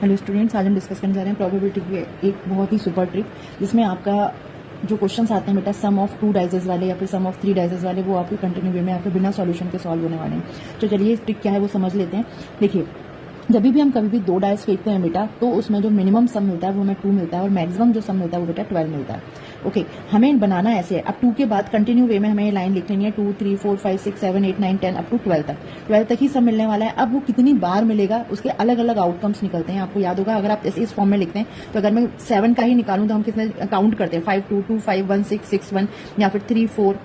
Hello students, आज हम discuss करने जा रहे हैं प्रोबेबिलिटी की एक बहुत ही सुपर ट्रिक, जिसमें आपका जो क्वेश्चंस आते हैं बेटा सम ऑफ 2 डाइजेस वाले या फिर सम ऑफ 3 डाइजेस वाले, वो आपके कंटिन्यू वे में आपके बिना सॉल्यूशन के सॉल्व होने वाले हैं। तो चलिए ट्रिक क्या है वो समझ लेते हैं। देखिए, जब भी हम कभी भी 2 डाइस फेंकते हैं बेटा, तो उसमें जो मिनिमम सम मिलता है वो हमें 2 मिलता है और मैक्सिमम जो सम मिलता है वो बेटा 12 मिलता है। ओके, हमें बनाना ऐसे है। अब 2 के बाद कंटिन्यू वे में हमें ये लाइन लिख लेनी है 2 3 4 5 6 7 8 9 10 अप टू 12 तक। 12 तक ही सब मिलने वाला है। अब वो कितनी बार मिलेगा उसके अलग अलग आउटकम्स निकलते हैं। आपको याद होगा, अगर आप इस फॉर्म में लिखते हैं तो अगर मैं 7 का ही निकालूं तो हम कितने काउंट करते हैं, 5 2 2 5 1 6 6 1 या फिर 3 4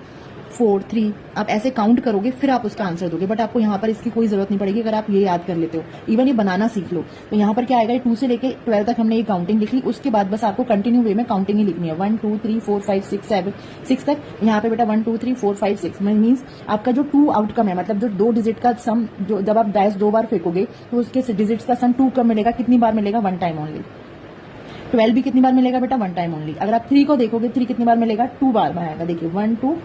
4 3। आप ऐसे काउंट करोगे फिर आप उसका आंसर दोगे, बट आपको यहाँ पर इसकी कोई जरूरत नहीं पड़ेगी अगर आप ये याद कर लेते हो। इवन ये बनाना सीख लो तो यहाँ पर क्या आएगा, 2 से लेके 12 तक हमने ये काउंटिंग लिख ली। उसके बाद बस आपको कंटिन्यू वे में काउंटिंग ही लिखनी है, 1 2 3 4 5 6 7 6 तक। यहाँ पे बेटा 1 2 3 4 5 6 मीन्स आपका जो 2 आउटकम है, मतलब जो 2 डिजिट का सम, जो जब आप डाइस 2 बार फेंकोगे तो उसके डिजिट्स का सम 2 कब मिलेगा, कितनी बार मिलेगा, 1 टाइम ओनली। 12 भी कितनी बार मिलेगा बेटा, 1 टाइम ओनली। अगर आप 3 को देखोगे, 3 कितनी बार मिलेगा, 2 बार आएगा। देखिए 1 2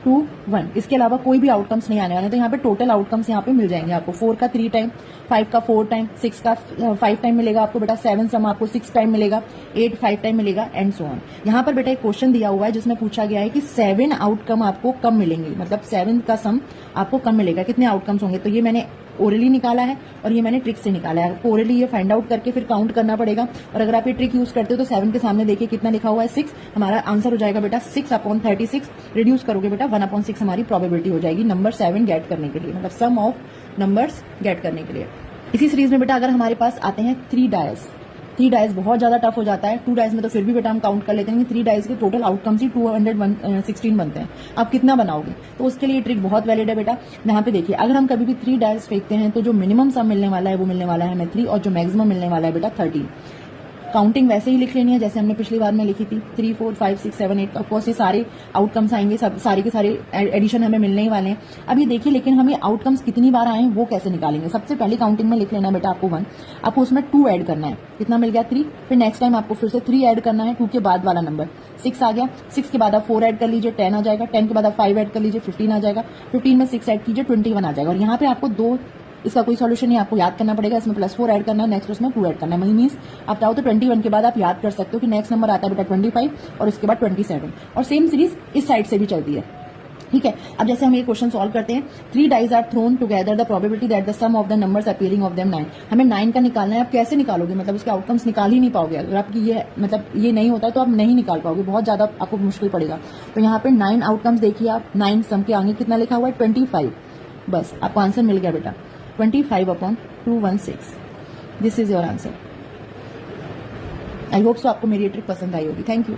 2 1, इसके अलावा कोई भी आउटकम्स नहीं आने वाले। तो यहाँ पे टोटल आउटकम्स यहाँ पे मिल जाएंगे आपको। 4 का 3 टाइम, 5 का 4 टाइम, 6 का 5 टाइम मिलेगा आपको बेटा, 7 सम आपको 6 टाइम मिलेगा, 8 5 टाइम मिलेगा एंड सो ऑन। यहाँ पर बेटा एक क्वेश्चन दिया हुआ है जिसमें पूछा गया है कि 7 आउटकम आपको कब मिलेंगे, मतलब 7 का सम आपको कब मिलेगा, कितने आउटकम्स होंगे। तो ये मैंने ओरली निकाला है और ये मैंने ट्रिक से निकाला है। ओरली ये फाइंड आउट करके फिर काउंट करना पड़ेगा, और अगर आप ये ट्रिक यूज करते हो तो 7 के सामने देखिए कितना लिखा हुआ है, 6। हमारा आंसर हो जाएगा बेटा 6/36। रिड्यूस करोगे बेटा 1/6 हमारी प्रोबेबिलिटी हो जाएगी नंबर 7 गेट करने के लिए, मतलब सम ऑफ नंबर्स गेट करने के लिए। इसी सीरीज में बेटा अगर हमारे पास आते हैं 3 डाइस, 3 डाइस बहुत ज्यादा टफ हो जाता है। 2 डाइस में तो फिर भी बेटा हम काउंट कर लेते हैं, 3 डाइस के टोटल आउटकम्स ही 216 बनते हैं। आप कितना बनाओगे, तो उसके लिए ट्रिक बहुत वैलिड है बेटा। यहाँ पे देखिए, अगर हम कभी भी 3 डाइस फेंकते हैं तो जो मिनिमम सम मिलने वाला है वो मिलने वाला है हमें 3, और जो मैक्सिमम मिलने वाला है बेटा 13। काउंटिंग वैसे ही लिख लेनी है जैसे हमने पिछली बार में लिखी थी, 3 4 5 6 7 8। ऑफकोर्स ये सारे आउटकम्स आएंगे, सब सारे के सारे एडिशन हमें मिलने ही वाले हैं। अब ये देखिए, लेकिन हमें आउटकम्स कितनी बार आए हैं वो कैसे निकालेंगे। सबसे पहले काउंटिंग में लिख लेना है बेटा आपको 1, आपको उसमें 2 ऐड करना है, कितना मिल गया 3। फिर नेक्स्ट टाइम आपको फिर से 3 ऐड करना है, 2 के बाद वाला नंबर 6 आ गया। 6 के बाद आप 4 ऐड कर लीजिए, 10 आ जाएगा। 10 के बाद आप 5 ऐड कर लीजिए, 15 आ जाएगा। 15 में 6 ऐड कीजिए, 21 आ जाएगा। और यहाँ पे आपको 2, इसका कोई सॉल्यूशन नहीं, आपको याद करना पड़ेगा। इसमें +4 ऐड करना है, नेक्स्ट उसमें 2 ऐड करना है। मीन्स आप चाहो तो 21 के बाद आप याद कर सकते हो कि नेक्स्ट नंबर आता है बेटा 25 और उसके बाद 27। और सेम सीरीज इस साइड से भी चलती है, ठीक है। अब जैसे हम ये क्वेश्चन सॉल्व करते हैं, 3 dice are thrown together, the probability that the sum of the numbers appearing of them 9। हमें 9 का निकालना है। आप कैसे निकालोगे, मतलब उसके आउटकम्स निकाल ही नहीं पाओगे। अगर आपकी ये मतलब ये नहीं होता है तो आप नहीं निकाल पाओगे, बहुत ज्यादा आपको मुश्किल पड़ेगा। तो यहाँ पे 9 आउटकम्स देखिए आप, 9 सम के आगे कितना लिखा हुआ है, 25। बस आपको आंसर मिल गया बेटा, 25/216। This is your answer. I hope so आपको मेरी ट्रिक पसंद आई होगी। Thank you.